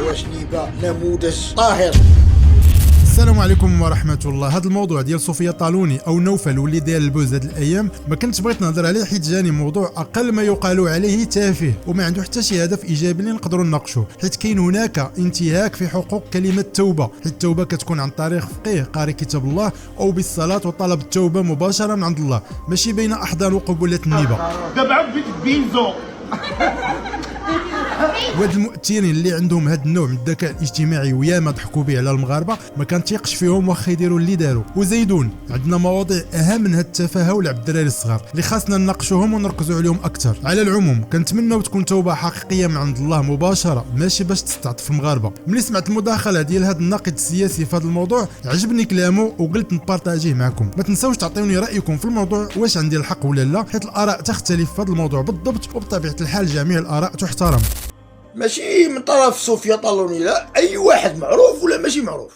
وشليبه نموذج طاهر. السلام عليكم ورحمة الله. هذا الموضوع ديال صوفيا طالوني او نوفل واللي داير البوز هاد الايام ما كنت بغيت نهضر عليه حيت جاني موضوع اقل ما يقال عليه تافه وما عنده حتى شي هدف ايجابي اللي نقدروا نناقشوه، حيت كاين هناك انتهاك في حقوق كلمة التوبة، حيت التوبة كتكون عن طريق فقيه قارئ كتاب الله او بالصلاة وطلب التوبة مباشرة من عند الله، ماشي بين احضان وقبلة النيبة. دابا بينزو وهاد المؤثرين اللي عندهم هاد النوع من الذكاء الاجتماعي وياما ضحكوا به على المغاربه ما كنتيقش فيهم واخا يديروا اللي داروا. وزيدون عندنا مواضيع اهم من هاد التفاهه ولعب الدراري الصغار اللي خاصنا نناقشوهم ونركزوا عليهم اكثر. على العموم كنتمنوا تكون توبه حقيقيه من عند الله مباشره، ماشي باش تستعطف المغاربه. ملي سمعت المداخله ديال هاد الناقد السياسي في هذا الموضوع عجبني كلامه وقلت نبارطاجيه معكم. ما تنساوش تعطيوني رايكم في الموضوع، واش عندي الحق ولا لا، حيت الاراء تختلف في هذا الموضوع بالضبط، وبطبيعه الحال جميع الاراء تحترم. ماشي من طرف صوفيا طالوني، لا اي واحد معروف ولا ماشي معروف.